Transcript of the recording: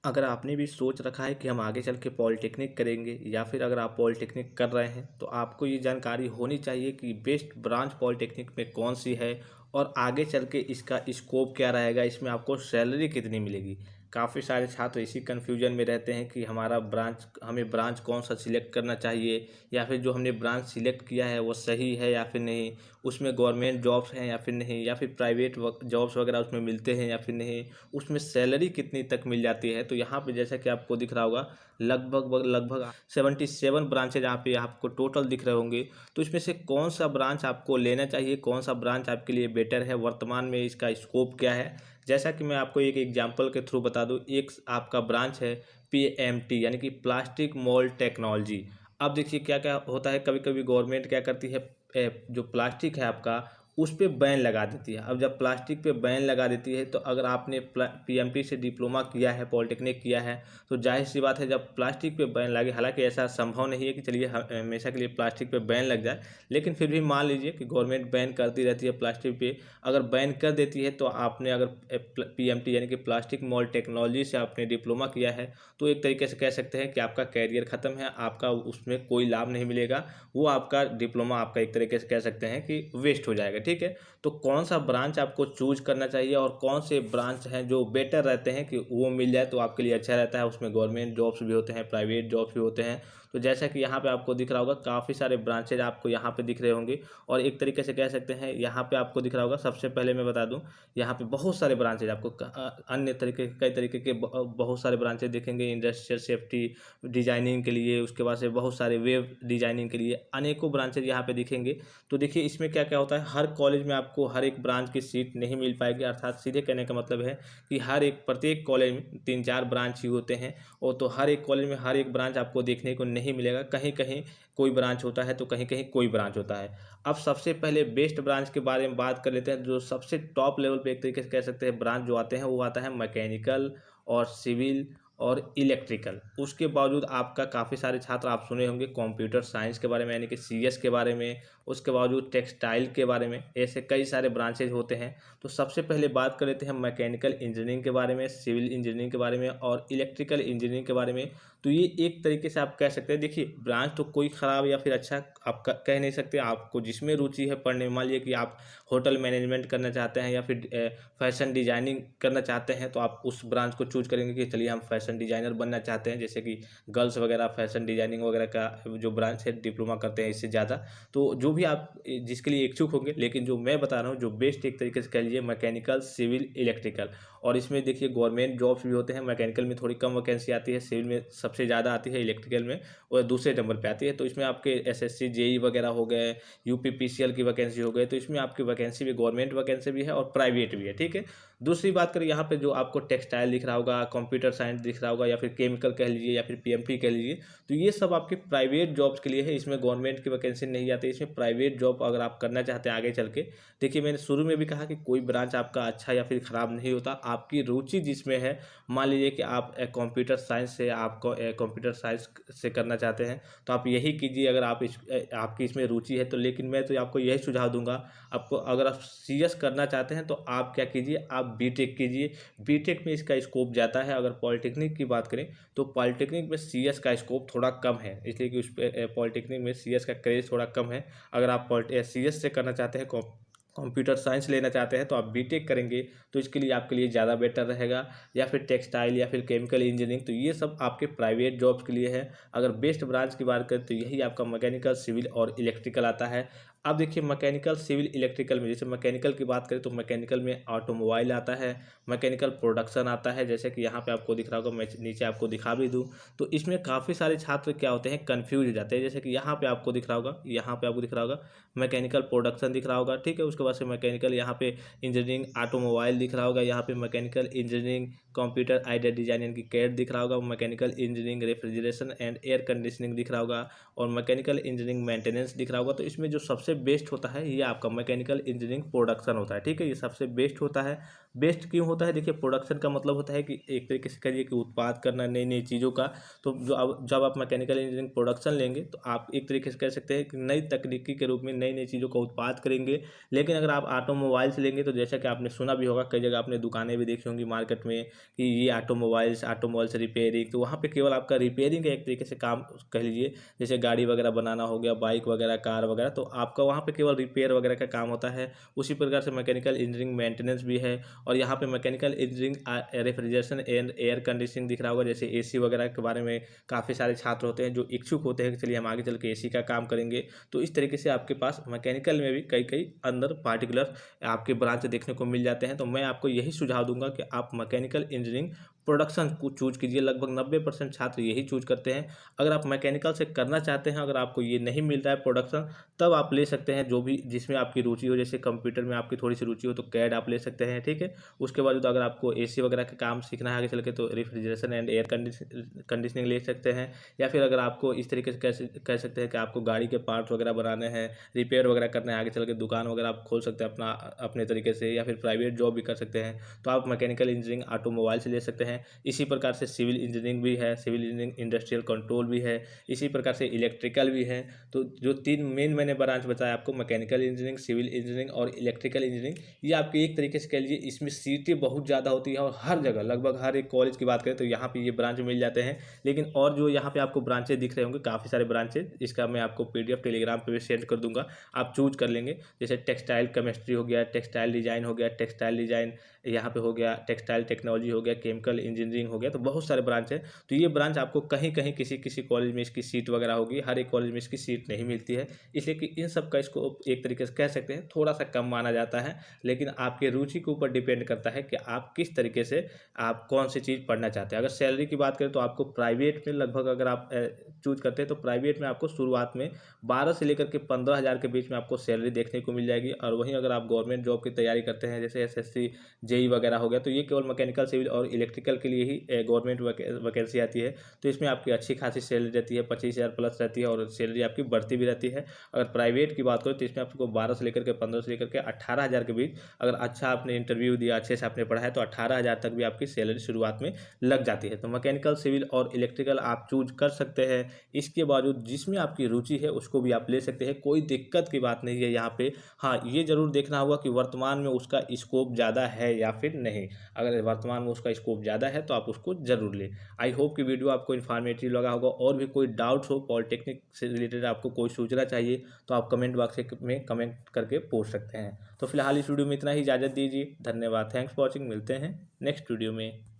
अगर आपने भी सोच रखा है कि हम आगे चल के पॉलिटेक्निक करेंगे या फिर अगर आप पॉलिटेक्निक कर रहे हैं तो आपको ये जानकारी होनी चाहिए कि बेस्ट ब्रांच पॉलिटेक्निक में कौन सी है और आगे चल के इसका स्कोप क्या रहेगा, इसमें आपको सैलरी कितनी मिलेगी। काफ़ी सारे छात्र इसी कन्फ्यूजन में रहते हैं कि हमें ब्रांच कौन सा सिलेक्ट करना चाहिए या फिर जो हमने ब्रांच सिलेक्ट किया है वो सही है या फिर नहीं, उसमें गवर्नमेंट जॉब्स हैं या फिर नहीं, या फिर प्राइवेट जॉब्स वगैरह उसमें मिलते हैं या फिर नहीं, उसमें सैलरी कितनी तक मिल जाती है। तो यहाँ पे जैसा कि आपको दिख रहा होगा लगभग लगभग 77 ब्रांचेज यहाँ पे आपको टोटल दिख रहे होंगे। तो इसमें से कौन सा ब्रांच आपको लेना चाहिए, कौन सा ब्रांच आपके लिए बेटर है, वर्तमान में इसका स्कोप क्या है। जैसा कि मैं आपको एक एग्जाम्पल के थ्रू बता दूँ, एक आपका ब्रांच है PMT यानी कि प्लास्टिक मोल्ड टेक्नोलॉजी। अब देखिए क्या क्या होता है, कभी कभी गवर्नमेंट क्या करती है, जो प्लास्टिक है आपका उस पे बैन लगा देती है। अब जब प्लास्टिक पे बैन लगा देती है तो अगर आपने PMT से डिप्लोमा किया है, पॉलिटेक्निक किया है, तो जाहिर सी बात है जब प्लास्टिक पे बैन लगे, हालांकि ऐसा संभव नहीं है कि चलिए हमेशा के लिए प्लास्टिक पे बैन लग जाए, लेकिन फिर भी मान लीजिए कि गवर्नमेंट बैन करती रहती है प्लास्टिक पे। अगर बैन कर देती है तो आपने अगर PMT यानी कि प्लास्टिक मोल्ड टेक्नोलॉजी से आपने डिप्लोमा किया है तो एक तरीके से कह सकते हैं कि आपका कैरियर ख़त्म है, आपका उसमें कोई लाभ नहीं मिलेगा। वो आपका डिप्लोमा आपका एक तरीके से कह सकते हैं कि वेस्ट हो जाएगा। ठीक है, तो कौन सा ब्रांच आपको चूज करना चाहिए और कौन से ब्रांच हैं जो बेटर रहते हैं कि वो मिल जाए तो आपके लिए अच्छा रहता है। उसमें गवर्नमेंट जॉब्स भी होते हैं, प्राइवेट जॉब्स भी होते हैं। तो जैसा कि यहाँ पे आपको दिख रहा होगा काफ़ी सारे ब्रांचेज आपको यहाँ पे दिख रहे होंगे और एक तरीके से कह सकते हैं यहाँ पे आपको दिख रहा होगा। सबसे पहले मैं बता दूँ, यहाँ पे बहुत सारे ब्रांचेज आपको अन्य तरीके कई तरीके के बहुत सारे ब्रांचेज दिखेंगे। इंडस्ट्रियल सेफ्टी डिजाइनिंग के लिए, उसके बाद से बहुत सारे वेब डिजाइनिंग के लिए अनेकों ब्रांचेज यहाँ पे दिखेंगे। तो देखिए इसमें क्या क्या होता है, हर कॉलेज में आपको हर एक ब्रांच की सीट नहीं मिल पाएगी, अर्थात सीधे कहने का मतलब है कि प्रत्येक कॉलेज में 3-4 ब्रांच ही होते हैं और तो हर एक कॉलेज में हर एक ब्रांच आपको देखने को नहीं मिलेगा। कहीं कहीं कोई ब्रांच होता है तो कहीं कहीं कोई ब्रांच होता है। अब सबसे पहले बेस्ट ब्रांच के बारे में बात कर लेते हैं। जो सबसे टॉप लेवल पे एक तरीके से कह सकते हैं ब्रांच जो आते हैं वो आता है मैकेनिकल और सिविल और इलेक्ट्रिकल। उसके बावजूद आपका काफ़ी सारे छात्र आप सुने होंगे कंप्यूटर साइंस के बारे में यानी कि CS के बारे में, उसके बावजूद टेक्सटाइल के बारे में, ऐसे कई सारे ब्रांचेज होते हैं। तो सबसे पहले बात कर लेते हैं मैकेनिकल इंजीनियरिंग के बारे में, सिविल इंजीनियरिंग के बारे में और इलेक्ट्रिकल इंजीनियरिंग के बारे में। तो ये एक तरीके से आप कह सकते हैं, देखिए ब्रांच तो कोई ख़राब या फिर अच्छा आप कह नहीं सकते। आपको जिसमें रुचि है पढ़ने में, मान लीजिए कि आप होटल मैनेजमेंट करना चाहते हैं या फिर फैशन डिजाइनिंग करना चाहते हैं तो आप उस ब्रांच को चूज करेंगे कि चलिए हम फैशन डिजाइनर बनना चाहते हैं। जैसे कि गर्ल्स वगैरह फैशन डिजाइनिंग वगैरह का जो ब्रांच है डिप्लोमा करते हैं इससे ज़्यादा। तो जो भी आप जिसके लिए इच्छुक होंगे, लेकिन जो मैं बता रहा हूँ जो बेस्ट एक तरीके से कह लीजिए मैकेनिकल सिविल इलेक्ट्रिकल। और इसमें देखिए गवर्नमेंट जॉब्स भी होते हैं। मैकेनिकल में थोड़ी कम वैकेंसी आती है, सिविल में सबसे ज़्यादा आती है, इलेक्ट्रिकल में और दूसरे नंबर पे आती है। तो इसमें आपके SSC JE वगैरह हो गए, UPPCL की वैकेंसी हो गई, तो इसमें आपकी वैकेंसी भी गवर्नमेंट वैकेंसी भी है और प्राइवेट भी है। ठीक है, दूसरी बात करें यहाँ पे जो आपको टेक्सटाइल दिख रहा होगा, कंप्यूटर साइंस दिख रहा होगा या फिर केमिकल कह लीजिए या फिर PMT कह लीजिए, तो ये सब आपके प्राइवेट जॉब्स के लिए है। इसमें गवर्नमेंट की वैकेंसी नहीं आती, इसमें प्राइवेट जॉब अगर आप करना चाहते हैं आगे चल के। देखिए मैंने शुरू में भी कहा कि कोई ब्रांच आपका अच्छा या फिर ख़राब नहीं होता, आपकी रुचि जिसमें है। मान लीजिए कि आप कंप्यूटर साइंस से आपको कंप्यूटर साइंस से करना चाहते हैं तो आप यही कीजिए अगर आपकी इसमें रुचि है तो। लेकिन मैं तो आपको यही सुझाव दूंगा, आपको अगर आप CS करना चाहते हैं तो आप क्या कीजिए, आप BTech कीजिए। BTech में इसका स्कोप ज़्यादा है। अगर पॉलिटेक्निक की बात करें तो पॉलिटेक्निक में CS का स्कोप थोड़ा कम है, इसलिए कि उस पर पॉलिटेक्निक में CS का क्रेज थोड़ा कम है। अगर आप CS से करना चाहते हैं, कंप्यूटर साइंस लेना चाहते हैं तो आप BTech करेंगे तो इसके लिए आपके लिए ज़्यादा बेटर रहेगा। या फिर टेक्सटाइल या फिर केमिकल इंजीनियरिंग, तो ये सब आपके प्राइवेट जॉब्स के लिए है। अगर बेस्ट ब्रांच की बात करें तो यही आपका मैकेनिकल सिविल और इलेक्ट्रिकल आता है। अब देखिए मैकेनिकल सिविल इलेक्ट्रिकल में, जैसे मैकेनिकल की बात करें तो मैकेनिकल में ऑटोमोबाइल आता है, मैकेनिकल प्रोडक्शन आता है, जैसे कि यहाँ पे आपको दिख रहा होगा, मैं नीचे आपको दिखा भी दूँ। तो इसमें काफ़ी सारे छात्र क्या होते हैं, कन्फ्यूज हो जाते हैं। जैसे कि यहाँ पे आपको दिख रहा होगा, यहाँ पे आपको दिख रहा होगा मैकेनिकल प्रोडक्शन दिख रहा होगा। ठीक है, उसके बाद से मैकेनिकल यहाँ पे इंजीनियरिंग ऑटोमोबाइल दिख रहा होगा, यहाँ पे mechanical engineering computer idea designing की कैड दिख रहा होगा, mechanical engineering refrigeration and air conditioning दिख रहा होगा और मैकेनिकल इंजीनियरिंग मेंटेनेंस दिख रहा होगा। तो इसमें जो सबसे सबसे बेस्ट होता है ये आपका मैकेनिकल इंजीनियरिंग प्रोडक्शन होता है। ठीक है, ये सबसे बेस्ट होता है। बेस्ट क्यों होता है? देखिए, प्रोडक्शन का मतलब होता है कि एक तरीके से करिए कि उत्पाद करना नई नई चीज़ों का। तो जब आप मैकेनिकल इंजीनियरिंग प्रोडक्शन लेंगे तो आप एक तरीके से कह सकते हैं कि नई तकनीकी के रूप में नई नई चीज़ों का उत्पाद करेंगे। लेकिन अगर आप ऑटोमोबाइल्स लेंगे तो जैसा कि आपने सुना भी होगा, कई जगह आपने दुकानें भी देखी होंगी मार्केट में कि ये ऑटोमोबाइल्स रिपेयरिंग, तो वहाँ पे केवल आपका रिपेयरिंग का एक तरीके से काम कह लीजिए। जैसे गाड़ी वगैरह बनाना हो गया, बाइक वगैरह, कार वगैरह, तो आपका वहाँ पे केवल रिपेयर वगैरह का काम होता है। उसी प्रकार से मैकेनिकल इंजीनियरिंग मेंटेनेंस भी है। और यहाँ पे mechanical engineering refrigeration and air conditioning दिख रहा होगा, जैसे एसी वगैरह के बारे में काफ़ी सारे छात्र होते हैं जो इच्छुक होते हैं कि चलिए हम आगे चल के एसी का काम करेंगे। तो इस तरीके से आपके पास मैकेनिकल में भी कई कई अंदर पार्टिकुलर आपके ब्रांच देखने को मिल जाते हैं। तो मैं आपको यही सुझाव दूंगा कि आप मैकेनिकल इंजीनियरिंग प्रोडक्शन को चूज कीजिए। लगभग 90% छात्र यही चूज करते हैं। अगर आप मैकेनिकल से करना चाहते हैं, अगर आपको ये नहीं मिल रहा है प्रोडक्शन, तब आप ले सकते हैं जो भी जिसमें आपकी रुचि हो। जैसे कंप्यूटर में आपकी थोड़ी सी रुचि हो तो कैड आप ले सकते हैं। ठीक है, उसके बाद अगर आपको एसी वगैरह का काम सीखना है आगे चल के तो रेफ्रिजरेशन एंड एयर कंडीशनिंग ले सकते हैं। या फिर अगर आपको इस तरीके से कह सकते हैं कि आपको गाड़ी के पार्ट्स वगैरह बनाने हैं, रिपेयर वगैरह करना है, आगे चल के दुकान वगैरह आप खोल सकते हैं अपने तरीके से, या फिर प्राइवेट जॉब भी कर सकते हैं, तो आप मैकेनिकल इंजीनियरिंग ऑटोमोबाइल से ले सकते हैं। इसी प्रकार से सिविल इंजीनियरिंग भी है, सिविल इंजीनियरिंग इंडस्ट्रियल कंट्रोल भी है, इसी प्रकार से इलेक्ट्रिकल भी है। तो जो तीन मेन मैंने ब्रांच बताया आपको, मैकेनिकल इंजीनियरिंग, सिविल इंजीनियरिंग और इलेक्ट्रिकल इंजीनियरिंग, ये आपकी एक तरीके से कह लीजिए इसमें सीटें बहुत ज़्यादा होती है और हर जगह लगभग हर एक कॉलेज की बात करें तो यहाँ पे ये ब्रांच मिल जाते हैं। लेकिन और जो यहाँ पे आपको ब्रांचेज दिख रहे होंगे, काफ़ी सारे ब्रांचेज, इसका मैं आपको PDF टेलीग्राम पे भी सेंड कर दूंगा, आप चूज कर लेंगे। जैसे टेक्सटाइल केमिस्ट्री हो गया, टेक्सटाइल डिजाइन हो गया, टेक्सटाइल डिजाइन यहाँ पे हो गया, टेक्सटाइल टेक्नोलॉजी हो गया, केमिकल इंजीनियरिंग हो गया, तो बहुत सारे ब्रांच है। तो ये ब्रांच आपको कहीं कहीं किसी किसी कॉलेज में इसकी सीट वगैरह होगी, हर एक कॉलेज में इसकी सीट नहीं मिलती है, इसलिए कि इन सब का स्कोप एक तरीके से कह सकते हैं थोड़ा सा कम माना जाता है। लेकिन आपके रुचि के ऊपर डिपेंड करता है कि आप किस तरीके से आप कौन सी चीज़ पढ़ना चाहते हैं। अगर सैलरी की बात करें तो आपको प्राइवेट में लगभग अगर आप चूज करते हैं तो प्राइवेट में आपको शुरुआत में 12 से लेकर के 15,000 के बीच में आपको सैलरी देखने को मिल जाएगी। और वहीं अगर आप गवर्नमेंट जॉब की तैयारी करते हैं, जैसे SSC जेई वगैरह हो गया, तो ये केवल मैकेनिकल, सिविल और इलेक्ट्रिकल के लिए ही गवर्नमेंट वैकेंसी आती है। तो इसमें आपकी अच्छी खासी सैलरी रहती है, 25,000 प्लस रहती है और सैलरी आपकी बढ़ती भी रहती है। अगर प्राइवेट की बात करें तो इसमें आपको 12 से लेकर के 15 से लेकर के 18,000 के बीच, अगर अच्छा आपने इंटरव्यू दिया, अच्छे से आपने पढ़ा है, तो 18,000 तक भी आपकी सैलरी शुरुआत में लग जाती है। तो मैकेनिकल, सिविल और इलेक्ट्रिकल आप चूज कर सकते हैं। इसके बावजूद जिसमें आपकी रुचि है उसको भी आप ले सकते हैं, कोई दिक्कत की बात नहीं है यहाँ पे। हाँ, ये जरूर देखना होगा कि वर्तमान में उसका स्कोप ज़्यादा है या फिर नहीं। अगर वर्तमान में उसका स्कोप ज़्यादा है तो आप उसको जरूर लें। आई होप कि वीडियो आपको इन्फॉर्मेटिव लगा होगा। और भी कोई डाउट्स हो पॉलिटेक्निक से रिलेटेड, आपको कोई सूचना चाहिए, तो आप कमेंट बॉक्स में कमेंट करके पूछ सकते हैं। तो फिलहाल इस वीडियो में इतना ही, इजाज़त दीजिए। धन्यवाद, थैंक्स फॉर वॉचिंग। मिलते हैं नेक्स्ट वीडियो में।